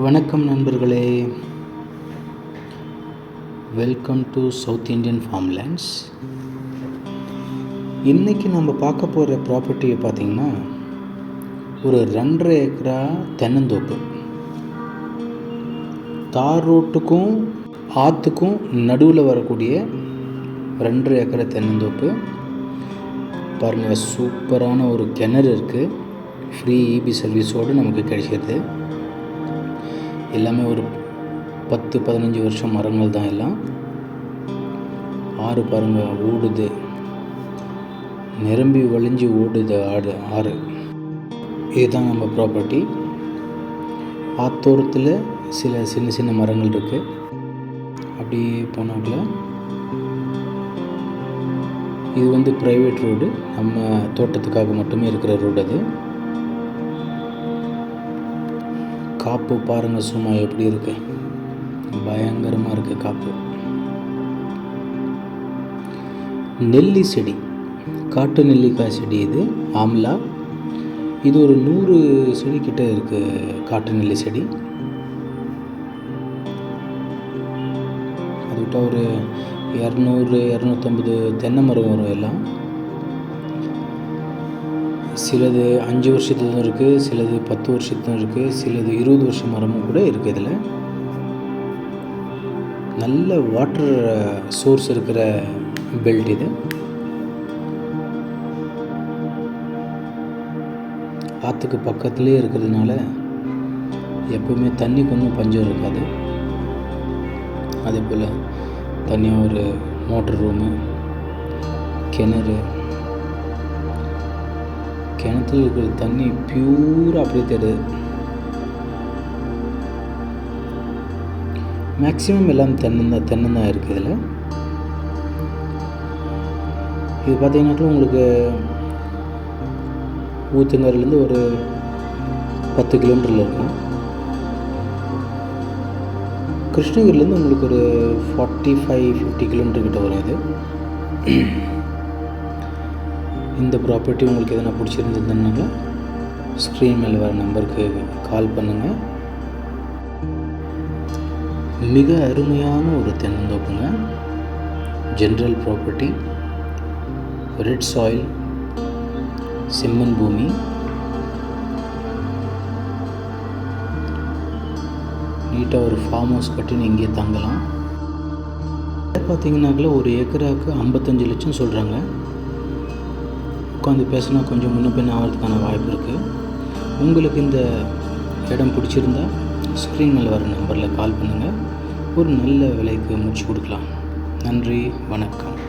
வணக்கம் நண்பர்களே, welcome to south Indian ஃபார்ம்லேண்ட்ஸ். இன்றைக்கி நம்ம பார்க்க போகிற ப்ராப்பர்ட்டியை பார்த்திங்கன்னா ஒரு 2.5 ஏக்கரா தென்னந்தோப்பு. தார் ரோட்டுக்கும் ஆற்றுக்கும் நடுவில் வரக்கூடிய 2.5 ஏக்கரா தென்னந்தோப்பு. பாருங்கள், சூப்பரான ஒரு கிணறு இருக்குது. ஃப்ரீ இபி சர்வீஸோடு நமக்கு கிடைக்கிறது. எல்லாமே ஒரு 10-15 வருஷம் மரங்கள் தான் எல்லாம். ஆறு பாருங்கள், ஓடுது, நிரம்பி வழிஞ்சு ஓடுது ஆறு. இதுதான் நம்ம ப்ராப்பர்ட்டி. ஆத்தோரத்தில் சில சின்ன சின்ன மரங்கள் இருக்குது. அப்படியே போனாக்குள்ள இது ப்ரைவேட் ரோடு, நம்ம தோட்டத்துக்காக மட்டுமே இருக்கிற ரோடு. அது காப்பு பாருங்கள், சும்மா எப்படி இருக்கு, பயங்கரமாக இருக்குது காப்பு. நெல்லி செடி, காட்டு நெல்லிக்காய் செடி, இது ஆம்லா. இது ஒரு 100 செடி கிட்ட இருக்குது காட்டு நெல்லி செடி. அது விட்டால் ஒரு 200-250 தென்னை மரம் வரும். எல்லாம் சிலது 5 வருஷத்துக்கும் இருக்குது, சிலது 10 வருஷத்துக்கும் இருக்குது, சிலது 20 வருஷம் மரமும் கூட இருக்குது. இதில் நல்ல வாட்டர் சோர்ஸ் இருக்கிற பெல்ட் இது. ஆற்றுக்கு பக்கத்துலேயே இருக்கிறதுனால எப்பவுமே தண்ணிக்கு ஒன்றும் பஞ்சம் இருக்காது. அதே போல் தனியாக ஒரு மோட்டர் ரூமு, கிணத்துல இருக்கிற தண்ணி பியூராக அப்படியே தெரியுது. மேக்ஸிமம் எல்லாம் தென்னந்தான் இருக்குது இதில். இது பார்த்தீங்கன்னாக்கா உங்களுக்கு ஊத்துங்கரையிலேருந்து ஒரு 10 கிலோமீட்டரில் இருக்கும். கிருஷ்ணகிரிலேருந்து உங்களுக்கு ஒரு 45-50 கிலோமீட்டர் கிட்ட வரும் இது. இந்த ப்ராப்பர்ட்டி உங்களுக்கு எதனா பிடிச்சிருந்ததுனால ஸ்க்ரீன் மேலே வர நம்பருக்கு கால் பண்ணுங்கள். மிக அருமையான ஒரு தென்னந்தோப்புங்க. ஜென்ரல் ப்ராப்பர்ட்டி, ரெட் சாயில், செம்மண் பூமி. நீட்டாக ஒரு ஃபார்ம் ஹவுஸ் கட்டி இங்கே தங்கலாம். பார்த்தீங்கன்னாக்கில் ஒரு ஏக்கராவுக்கு 55 லட்சம் சொல்கிறாங்க. உட்காந்து பேசினா கொஞ்சம் முன்ன பின்ன ஆகிறதுக்கான வாய்ப்பு இருக்குது. உங்களுக்கு இந்த இடம் பிடிச்சிருந்தா ஸ்க்ரீன் மேலே வர நம்பரில் கால் பண்ணுங்கள். ஒரு நல்ல விலைக்கு முடிச்சு கொடுக்கலாம். நன்றி, வணக்கம்.